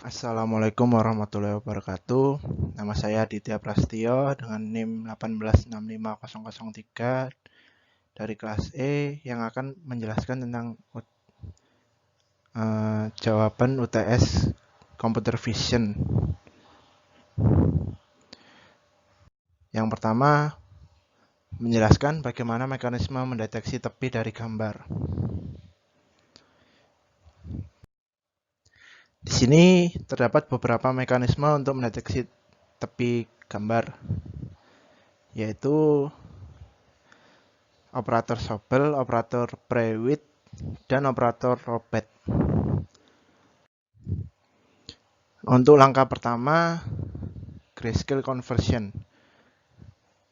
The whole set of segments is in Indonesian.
Assalamualaikum warahmatullahi wabarakatuh. Nama saya Aditya Prastio dengan NIM 1865003 dari kelas E yang akan menjelaskan tentang jawaban UTS Computer Vision. Yang pertama, menjelaskan bagaimana mekanisme mendeteksi tepi dari gambar. Di sini terdapat beberapa mekanisme untuk mendeteksi tepi gambar, yaitu operator Sobel, operator Prewitt, dan operator Robert. Untuk langkah pertama, grayscale conversion,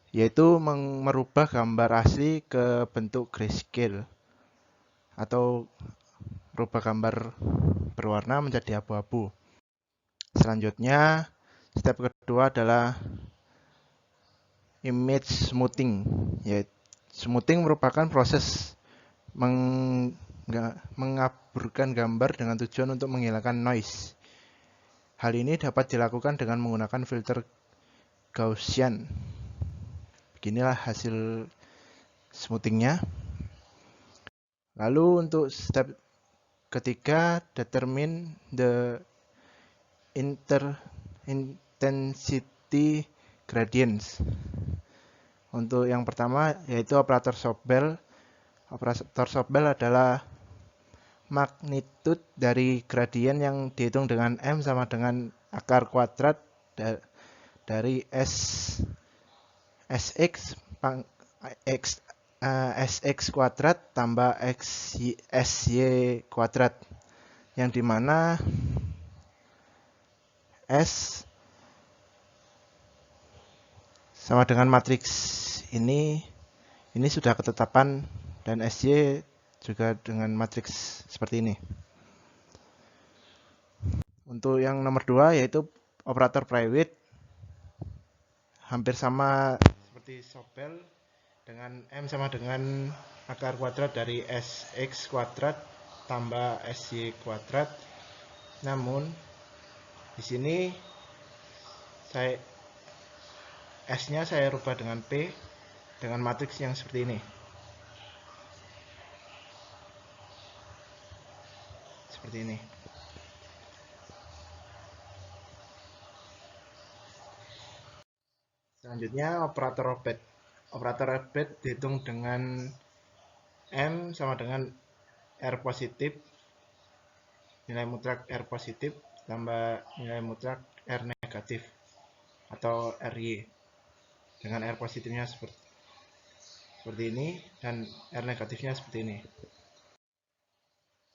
yaitu merubah gambar asli ke bentuk grayscale atau merubah gambar berwarna menjadi abu-abu. Selanjutnya, step kedua adalah image smoothing. Yaitu smoothing merupakan proses mengaburkan gambar dengan tujuan untuk menghilangkan noise. Hal ini dapat dilakukan dengan menggunakan filter Gaussian. Beginilah hasil smoothingnya. Lalu untuk step ketiga, determine the intensity gradients. Untuk yang pertama yaitu operator Sobel. Operator Sobel adalah magnitude dari gradien yang dihitung dengan M sama dengan akar kuadrat dari Sx kuadrat tambah Sy kuadrat, yang dimana S sama dengan matriks ini sudah ketetapan, dan Sy juga dengan matriks seperti ini. Untuk yang nomor 2 yaitu operator Prewitt, hampir sama seperti Sobel, dengan M sama dengan akar kuadrat dari Sx kuadrat tambah Sy kuadrat. Namun di sini S-nya saya rubah dengan P dengan matriks yang seperti ini. Seperti ini. Selanjutnya operator Robert. Operator Robert dihitung dengan M sama dengan R positif, nilai mutlak R positif tambah nilai mutlak R negatif atau RY, dengan R positifnya seperti ini dan R negatifnya seperti ini.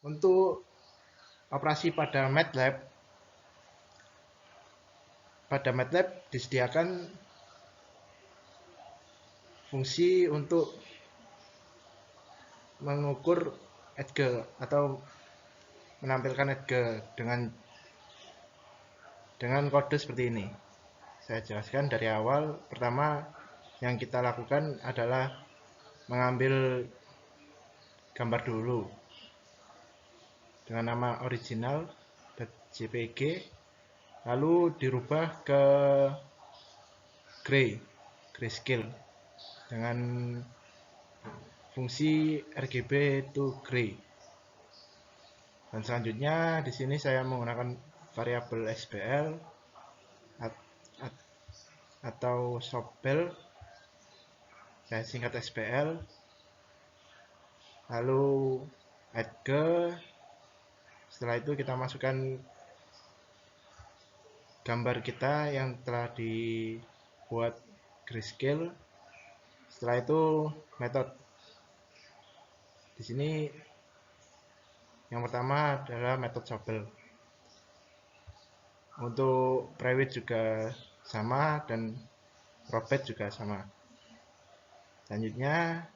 Untuk operasi pada MATLAB disediakan fungsi untuk mengukur edge atau menampilkan edge dengan kode seperti ini. Saya jelaskan dari awal. Pertama yang kita lakukan adalah mengambil gambar dulu dengan nama original.jpg, lalu dirubah ke grayscale dengan fungsi RGB to gray. Dan selanjutnya di sini saya menggunakan variabel SPL atau Sobel, saya singkat SPL, lalu edge. Setelah itu kita masukkan gambar kita yang telah dibuat grayscale. Setelah itu metode. Di sini yang pertama adalah metode Sobel. Untuk Prewitt juga sama dan Robert juga sama. Selanjutnya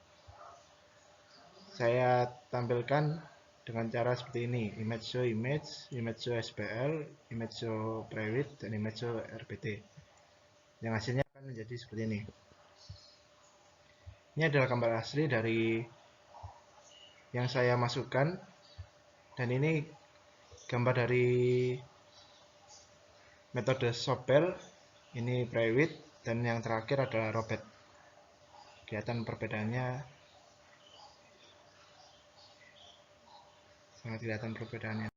saya tampilkan dengan cara seperti ini: image show image, image show SPL, image show Prewitt, dan image show RPT. Yang hasilnya akan menjadi seperti ini. Ini adalah gambar asli dari yang saya masukkan, dan ini gambar dari metode Sobel, ini Prewitt, dan yang terakhir adalah Robert. Kelihatan perbedaannya, sangat kelihatan perbedaannya.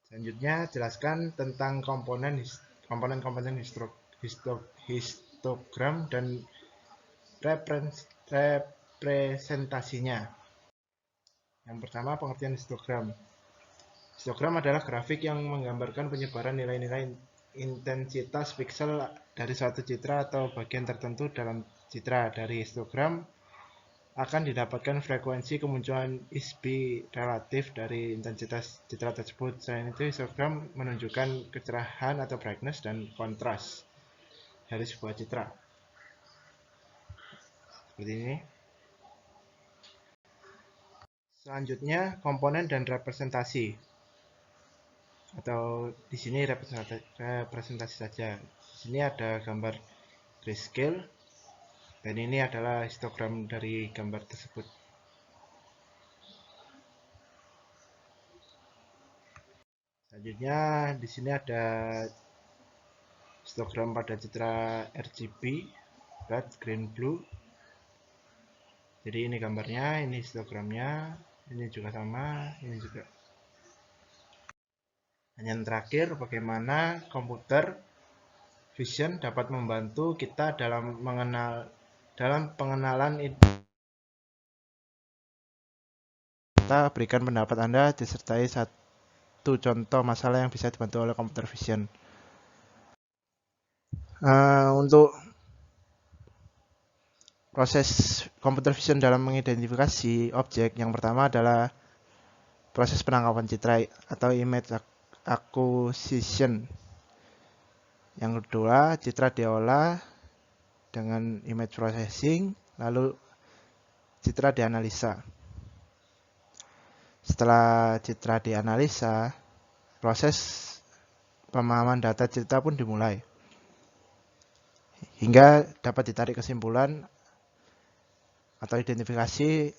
Selanjutnya jelaskan tentang komponen-komponen histogram dan representasinya. Yang pertama, pengertian histogram. Histogram adalah grafik yang menggambarkan penyebaran nilai-nilai intensitas piksel dari suatu citra atau bagian tertentu dalam citra. Dari histogram akan didapatkan frekuensi kemunculan ISBI relatif dari intensitas citra tersebut. Selain itu, histogram menunjukkan kecerahan atau brightness dan kontras dari sebuah citra. Seperti ini. Selanjutnya, komponen dan representasi. Atau di sini representasi saja. Di sini ada gambar grayscale dan ini adalah histogram dari gambar tersebut. Selanjutnya di sini ada histogram pada citra RGB, red, green, blue. Jadi ini gambarnya, ini histogramnya, ini juga sama, ini juga. Dan yang terakhir, bagaimana komputer vision dapat membantu kita dalam pengenalan kita berikan pendapat Anda disertai satu contoh masalah yang bisa dibantu oleh komputer vision. Untuk proses komputer vision dalam mengidentifikasi objek, yang pertama adalah proses penangkapan citra atau image acquisition. Yang kedua, citra diolah dengan image processing, lalu citra dianalisa. Setelah citra dianalisa, proses pemahaman data citra pun dimulai, hingga dapat ditarik kesimpulan atau identifikasi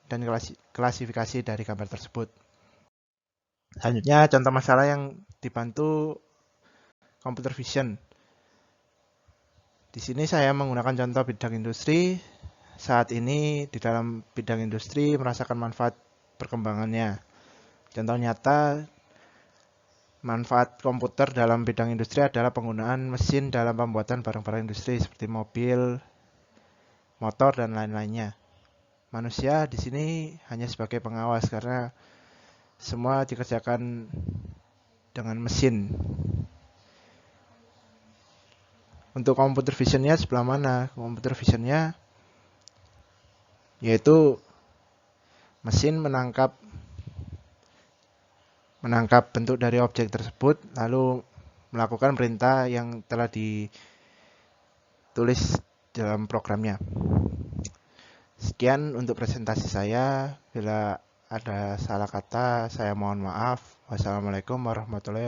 dan klasifikasi dari gambar tersebut. Selanjutnya, contoh masalah yang dibantu computer vision. Di sini saya menggunakan contoh bidang industri. Saat ini di dalam bidang industri merasakan manfaat perkembangannya. Contoh nyata manfaat komputer dalam bidang industri adalah penggunaan mesin dalam pembuatan barang-barang industri seperti mobil, motor, dan lain-lainnya. Manusia di sini hanya sebagai pengawas karena semua dikerjakan dengan mesin. Untuk computer visionnya sebelah mana? Computer visionnya yaitu mesin menangkap bentuk dari objek tersebut, lalu melakukan perintah yang telah ditulis dalam programnya. Sekian untuk presentasi saya. Bila ada salah kata, saya mohon maaf. Wassalamualaikum warahmatullahi wabarakatuh.